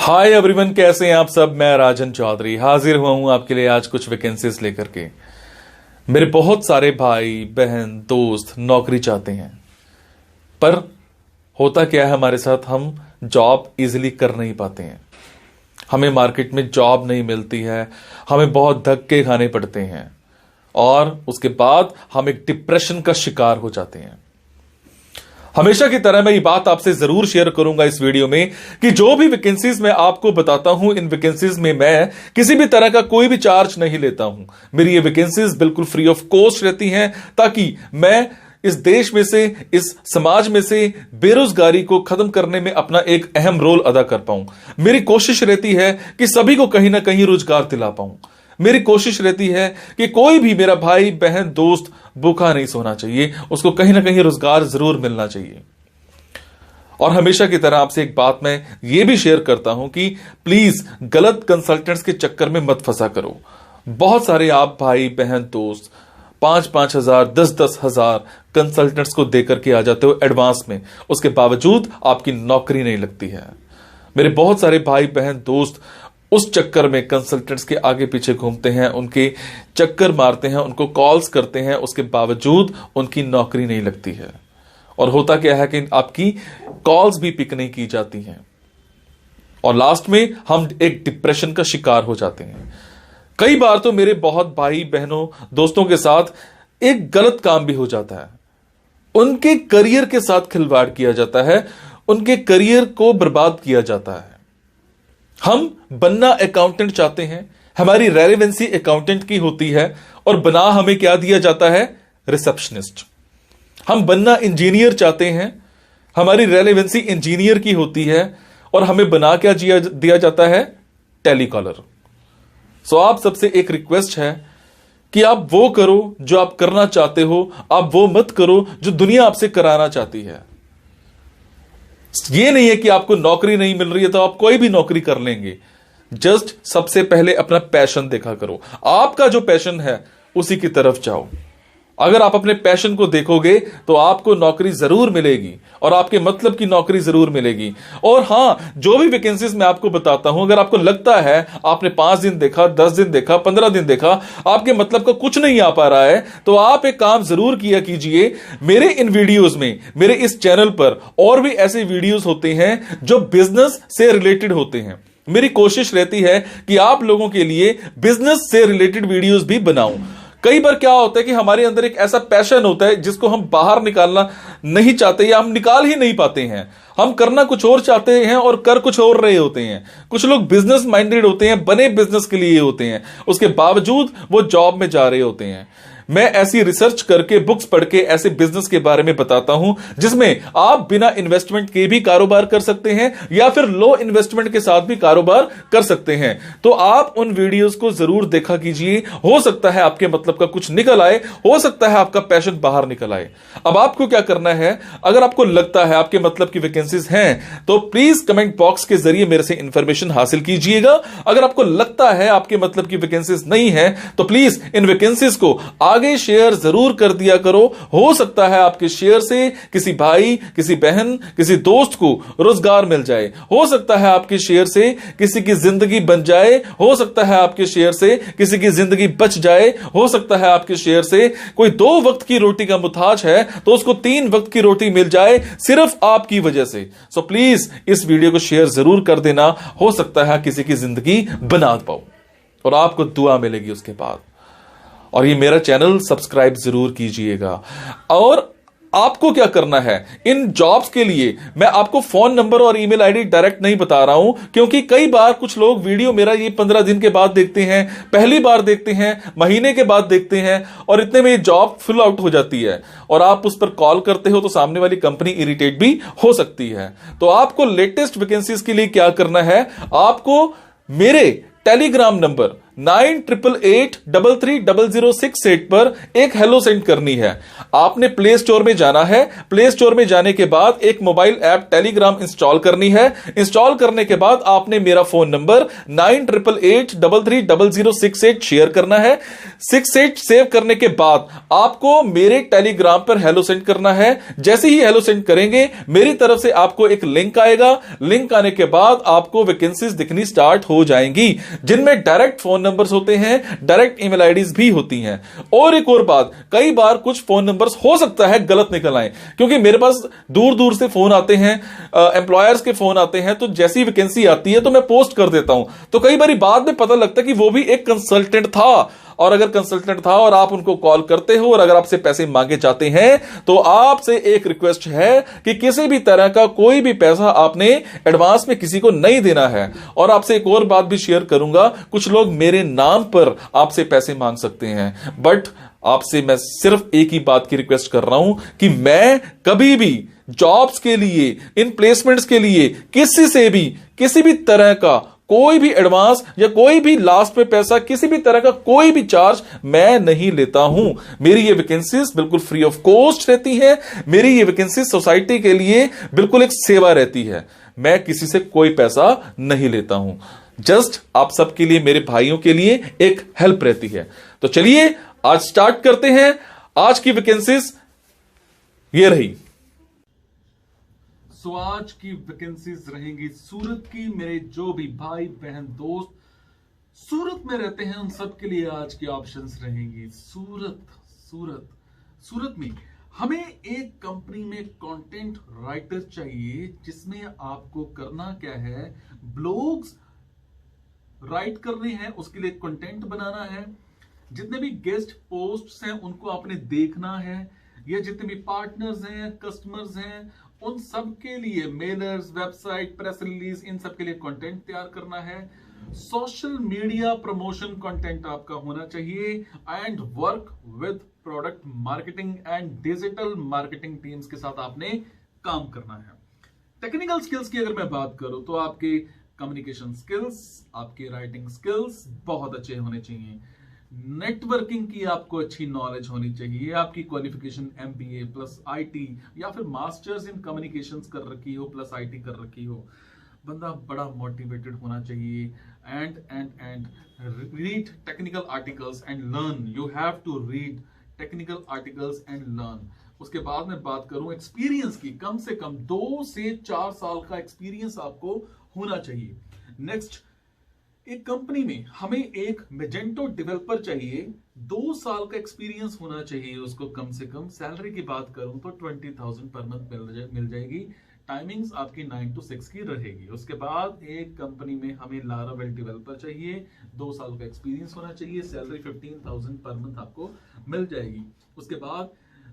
Hi everyone, कैसे हैं आप सब। मैं राजन चौधरी हाजिर हुआ हूं आपके लिए आज कुछ वैकेंसीज लेकर के। मेरे बहुत सारे भाई बहन दोस्त नौकरी चाहते हैं, पर होता क्या है हमारे साथ, हम जॉब इजीली कर नहीं पाते हैं। हमें मार्केट में जॉब नहीं मिलती है, हमें बहुत धक्के खाने पड़ते हैं और उसके बाद हम एक डिप्रेशन का शिकार हो जाते हैं। हमेशा की तरह मैं ये बात आपसे जरूर शेयर करूंगा इस वीडियो में कि जो भी वैकेंसीज मैं आपको बताता हूं, इन वैकेंसीज में मैं किसी भी तरह का कोई भी चार्ज नहीं लेता हूं। मेरी ये वैकेंसीज बिल्कुल फ्री ऑफ कॉस्ट रहती हैं, ताकि मैं इस देश में से, इस समाज में से बेरोजगारी को खत्म करने में अपना एक अहम रोल अदा कर पाऊं। मेरी कोशिश रहती है कि सभी को कहीं ना कहीं रोजगार दिला पाऊं। मेरी कोशिश रहती है कि कोई भी मेरा भाई बहन दोस्त भूखा नहीं सोना चाहिए, उसको कहीं ना कहीं रोजगार जरूर मिलना चाहिए। और हमेशा की तरह आपसे एक बात मैं ये भी शेयर करता हूं कि प्लीज गलत कंसल्टेंट्स के चक्कर में मत फंसा करो। बहुत सारे आप भाई बहन दोस्त 5-5 हजार 10-10 हजार कंसल्टेंट्स को देकर के आ जाते हो एडवांस में, उसके बावजूद आपकी नौकरी नहीं लगती है। मेरे बहुत सारे भाई बहन दोस्त उस चक्कर में कंसल्टेंट्स के आगे पीछे घूमते हैं, उनके चक्कर मारते हैं, उनको कॉल्स करते हैं, उसके बावजूद उनकी नौकरी नहीं लगती है। और होता क्या है कि आपकी कॉल्स भी पिक नहीं की जाती हैं और लास्ट में हम एक डिप्रेशन का शिकार हो जाते हैं। कई बार तो मेरे बहुत भाई बहनों दोस्तों के साथ एक गलत काम भी हो जाता है, उनके करियर के साथ खिलवाड़ किया जाता है, उनके करियर को बर्बाद किया जाता है। हम बनना अकाउंटेंट चाहते हैं, हमारी रेलेवेंसी अकाउंटेंट की होती है और बना हमें क्या दिया जाता है, रिसेप्शनिस्ट। हम बनना इंजीनियर चाहते हैं, हमारी रेलेवेंसी इंजीनियर की होती है और हमें बना क्या दिया जाता है, टेलीकॉलर। सो आप सबसे एक रिक्वेस्ट है कि आप वो करो जो आप करना चाहते हो, आप वो मत करो जो दुनिया आपसे कराना चाहती है। ये नहीं है कि आपको नौकरी नहीं मिल रही है तो आप कोई भी नौकरी कर लेंगे। जस्ट सबसे पहले अपना पैशन देखा करो, आपका जो पैशन है उसी की तरफ जाओ। अगर आप अपने पैशन को देखोगे तो आपको नौकरी जरूर मिलेगी और आपके मतलब की नौकरी जरूर मिलेगी। और हां, जो भी वैकेंसीज मैं आपको बताता हूं, अगर आपको लगता है आपने 5 दिन देखा, 10 दिन देखा, 15 दिन देखा, आपके मतलब का कुछ नहीं आ पा रहा है, तो आप एक काम जरूर किया कीजिए। मेरे इन वीडियोस में, मेरे इस चैनल पर और भी ऐसे वीडियोस होते हैं जो बिजनेस से रिलेटेड होते हैं। मेरी कोशिश रहती है कि आप लोगों के लिए बिजनेस से रिलेटेड वीडियोस भी बनाऊं। कई बार क्या होता है कि हमारे अंदर एक ऐसा पैशन होता है जिसको हम बाहर निकालना नहीं चाहते या हम निकाल ही नहीं पाते हैं। हम करना कुछ और चाहते हैं और कर कुछ और रहे होते हैं। कुछ लोग बिजनेस माइंडेड होते हैं, बने बिजनेस के लिए होते हैं, उसके बावजूद वो जॉब में जा रहे होते हैं। मैं ऐसी रिसर्च करके, बुक्स पढ़ के ऐसे बिजनेस के बारे में बताता हूं जिसमें आप बिना इन्वेस्टमेंट के भी कारोबार कर सकते हैं या फिर लो इन्वेस्टमेंट के साथ भी कारोबार कर सकते हैं। तो आप उन वीडियोस को जरूर देखा कीजिए, हो सकता है आपके मतलब का कुछ निकल आए, हो सकता है आपका पैशन बाहर निकल आए। अब आपको क्या करना है, अगर आपको लगता है आपके मतलब की वैकेंसीज हैं तो प्लीज कमेंट बॉक्स के जरिए मेरे से इंफॉर्मेशन हासिल कीजिएगा। अगर आपको लगता है आपके मतलब की वैकेंसीज नहीं है तो प्लीज इन वैकेंसीज को आगे शेयर जरूर कर दिया करो। हो सकता है आपके शेयर से किसी भाई, किसी बहन, किसी दोस्त को रोजगार मिल जाए। हो सकता है आपके शेयर से किसी की जिंदगी बन जाए। हो सकता है आपके शेयर से किसी की जिंदगी बच जाए। हो सकता है आपके शेयर से कोई 2 वक्त की रोटी का मुताज है तो उसको 3 वक्त की रोटी मिल जाए, सिर्फ आपकी वजह से। सो प्लीज इस वीडियो को शेयर जरूर कर देना। हो सकता है किसी की जिंदगी बना पाओ और आपको दुआ मिलेगी उसके बाद। और ये मेरा चैनल सब्सक्राइब जरूर कीजिएगा। और आपको क्या करना है, इन जॉब्स के लिए मैं आपको फोन नंबर और ईमेल आईडी डायरेक्ट नहीं बता रहा हूं, क्योंकि कई बार कुछ लोग वीडियो मेरा ये 15 दिन के बाद देखते हैं, पहली बार देखते हैं, महीने के बाद देखते हैं और इतने में ये जॉब फिल आउट हो जाती है और आप उस पर कॉल करते हो तो सामने वाली कंपनी इरिटेट भी हो सकती है। तो आपको लेटेस्ट वैकेंसीज के लिए क्या करना है, आपको मेरे टेलीग्राम नंबर 9888330068 पर एक हेलो सेंड करनी है। आपने प्ले स्टोर में जाना है, प्ले स्टोर में जाने के बाद एक मोबाइल ऐप टेलीग्राम इंस्टॉल करनी है। इंस्टॉल करने के बाद आपने मेरा फोन नंबर 9888330068 शेयर करना है। 68 सेव करने के बाद आपको मेरे टेलीग्राम पर हेलो सेंड करना है। जैसे ही हेलो सेंड करेंगे मेरी तरफ से आपको एक लिंक आएगा। लिंक आने के बाद आपको वैकेंसीज दिखनी स्टार्ट हो जाएंगी, जिनमें डायरेक्ट फोन नंबर्स होते हैं, डायरेक्ट ईमेल आईडीज भी होती हैं। और एक और बात, कई बार कुछ फोन नंबर्स हो सकता है गलत निकल आए, क्योंकि मेरे पास दूर दूर से फोन आते हैं, एम्प्लॉयर्स के फोन आते हैं, तो जैसी वैकेंसी आती है तो मैं पोस्ट कर देता हूं। तो कई बार बाद में पता लगता है कि वो भी एक कंसल्टेंट था, और अगर कंसल्टेंट था और आप उनको कॉल करते हो और अगर आपसे पैसे मांगे जाते हैं, तो आपसे एक रिक्वेस्ट है कि किसी भी तरह का कोई भी पैसा आपने एडवांस में किसी को नहीं देना है। और आपसे एक और बात भी शेयर करूंगा, कुछ लोग मेरे नाम पर आपसे पैसे मांग सकते हैं, बट आपसे मैं सिर्फ एक ही बात की रिक्वेस्ट कर रहा हूं कि मैं कभी भी जॉब्स के लिए, इन प्लेसमेंट्स के लिए किसी से भी किसी भी तरह का कोई भी एडवांस या कोई भी लास्ट में पैसा, किसी भी तरह का कोई भी चार्ज मैं नहीं लेता हूं। मेरी ये वैकेंसीज बिल्कुल फ्री ऑफ कॉस्ट रहती है। मेरी ये वैकेंसीज सोसाइटी के लिए बिल्कुल एक सेवा रहती है। मैं किसी से कोई पैसा नहीं लेता हूं, जस्ट आप सबके लिए, मेरे भाइयों के लिए एक हेल्प रहती है। तो चलिए आज स्टार्ट करते हैं। आज की वैकेंसीज ये रही। सो आज की वैकेंसीज रहेंगी सूरत की। मेरे जो भी भाई बहन दोस्त सूरत में रहते हैं उन सब के लिए आज की ऑप्शंस रहेंगी। सूरत में हमें एक कंपनी में कंटेंट राइटर चाहिए, जिसमें आपको करना क्या है, ब्लॉग्स राइट करने हैं, उसके लिए कंटेंट बनाना है। जितने भी गेस्ट पोस्ट्स हैं उनको आपने देखना है, या जितने भी पार्टनर्स हैं, कस्टमर्स हैं, उन सब के लिए मेलर्स, वेबसाइट, प्रेस रिलीज, इन सब के लिए कंटेंट तैयार करना है। सोशल मीडिया प्रमोशन कंटेंट आपका होना चाहिए, and work with product marketing and digital marketing teams के साथ आपने काम करना है। टेक्निकल स्किल्स की अगर मैं बात करूं तो आपके कम्युनिकेशन स्किल्स, आपके राइटिंग स्किल्स बहुत अच्छे होने चाहिए। नेटवर्किंग की आपको अच्छी नॉलेज होनी चाहिए। आपकी क्वालिफिकेशन एमबीए प्लस आईटी या फिर मास्टर्स इन कम्युनिकेशंस कर रखी हो प्लस आईटी कर रखी हो। बंदा बड़ा मोटिवेटेड होना चाहिए। And read technical articles and learn. You have to read technical articles and learn. उसके बाद मैं बात करूं एक्सपीरियंस की, कम से कम 2 से 4 साल का एक्सपीरियंस आपको होना चाहिए। नेक्स्ट, एक कंपनी में हमें एक मैजेंटो डेवलपर चाहिए, 2 साल का एक्सपीरियंस होना चाहिए उसको कम से कम। सैलरी की बात करूं तो 20,000 पर मंथ मिल जाएगी। टाइमिंग्स आपकी 9 to 6 की रहेगी। उसके बाद एक कंपनी में हमें लारावेल डेवलपर चाहिए, 2 साल का एक्सपीरियंस होना चाहिए, सैलरी 15,000 पर मंथ आपको मिल जाएगी। उसके बाद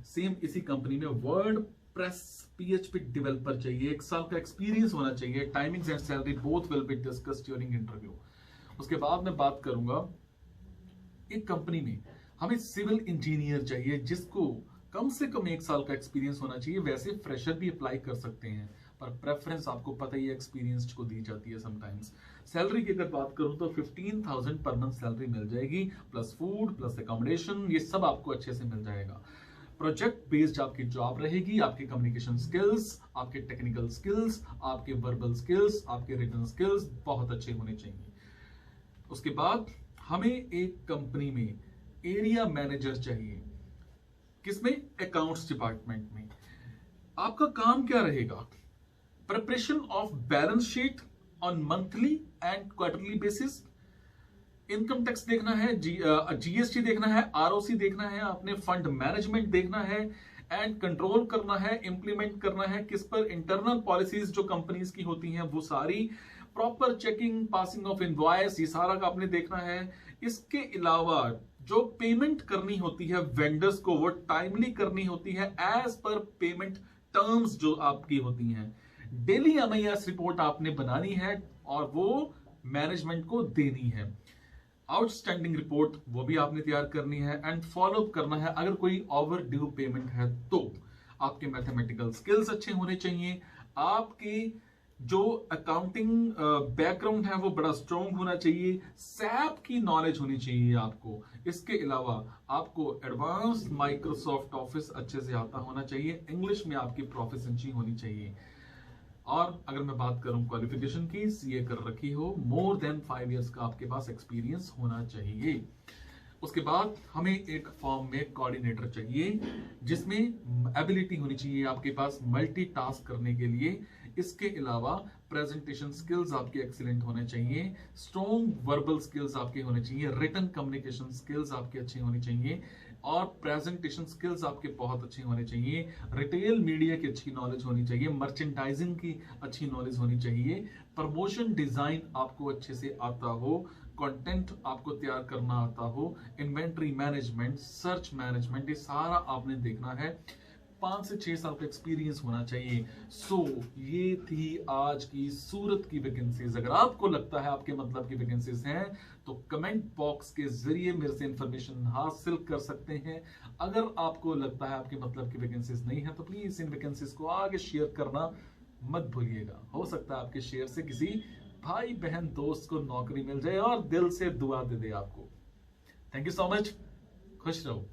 सेम इसी कंपनी में वर्ड प्रेस PHP डेवलपर चाहिए, 1 साल का एक्सपीरियंस होना चाहिए। Timings and salary both will be discussed during interview. उसके बाद मैं बात करूंगा, एक कंपनी में हमें सिविल इंजीनियर चाहिए, जिसको कम से कम 1 साल का एक्सपीरियंस होना चाहिए। वैसे फ्रेशर भी अप्लाई कर सकते हैं, पर प्रेफरेंस आपको पता ही है एक्सपीरियंस को दी जाती है समटाइम्स। सैलरी की अगर बात करूं तो 15,000 पर मंथ सैलरी मिल जाएगी, प्लस फूड प्लस अकोमोडेशन, ये सब आपको अच्छे से मिल जाएगा। प्रोजेक्ट बेस्ड आपकी जॉब रहेगी। आपके कम्युनिकेशन स्किल्स, आपके टेक्निकल स्किल्स, आपके वर्बल स्किल्स, आपके रिटन स्किल्स बहुत अच्छे होने चाहिए। उसके बाद हमें एक कंपनी में एरिया मैनेजर चाहिए, किसमें, अकाउंट्स डिपार्टमेंट में। आपका काम क्या रहेगा, preparation of balance sheet on monthly and quarterly basis. Income tax देखना है, जीएसटी देखना है, आरओसी देखना है, आपने फंड मैनेजमेंट देखना है, एंड कंट्रोल करना है, इंप्लीमेंट करना है किस पर, इंटरनल पॉलिसीज जो कंपनीज की होती हैं वो सारी, proper checking, passing of invoice, ये सारा का आपने देखना है। इसके अलावा जो पेमेंट करनी होती है वेंडर्स को, वो टाइमली करनी होती है एज पर पेमेंट टर्म्स जो आपकी होती हैं। डेली एमआईएस रिपोर्ट आपने बनानी है और वो मैनेजमेंट को देनी है। आउटस्टैंडिंग रिपोर्ट वो भी आपने तैयार करनी है, एंड फॉलो अप करना है अगर कोई ओवर ड्यू पेमेंट है तो। आपके मैथमेटिकल स्किल्स अच्छे होने चाहिए, आपके जो अकाउंटिंग बैकग्राउंड है वो बड़ा स्ट्रॉन्ग होना चाहिए, सैप की नॉलेज होनी चाहिए आपको। इसके अलावा आपको एडवांस माइक्रोसॉफ्ट ऑफिस अच्छे से आता होना चाहिए, इंग्लिश में आपकी प्रोफिशिएंसी होनी चाहिए। और अगर मैं बात करूं क्वालिफिकेशन की, सीए कर रखी हो, मोर देन 5 इयर्स का आपके पास एक्सपीरियंस होना चाहिए। उसके बाद हमें एक फॉर्म में कोऑर्डिनेटर चाहिए जिसमें एबिलिटी होनी चाहिए आपके पास मल्टीटास्क करने के लिए। इसके अलावा प्रेजेंटेशन स्किल्स आपके एक्सीलेंट होने चाहिए, स्ट्रॉन्ग वर्बल स्किल्स आपके होने चाहिए, रिटन कम्युनिकेशन स्किल्स आपके अच्छे होने चाहिए और प्रेजेंटेशन स्किल्स आपके बहुत अच्छे होने चाहिए। रिटेल मीडिया की अच्छी नॉलेज होनी चाहिए, मर्चेंडाइजिंग की अच्छी नॉलेज होनी चाहिए, प्रमोशन डिजाइन आपको अच्छे से आता हो, कंटेंट आपको तैयार करना आता हो, इन्वेंट्री मैनेजमेंट, सर्च मैनेजमेंट, ये सारा आपने देखना है। 5 से 6 साल का एक्सपीरियंस होना चाहिए। ये थी आज की सूरत की वैकेंसीज। अगर आपको लगता है आपके मतलब की वैकेंसीज हैं तो कमेंट बॉक्स के जरिए मेरे से इंफॉर्मेशन हासिल कर सकते हैं। अगर आपको लगता है आपके मतलब की वैकेंसीज नहीं है तो प्लीज इन वैकेंसीज को आगे शेयर करना मत भूलिएगा। हो सकता है आपके शेयर से किसी भाई बहन दोस्त को नौकरी मिल जाए और दिल से दुआ दे दे आपको। थैंक यू सो मच, खुश रहो।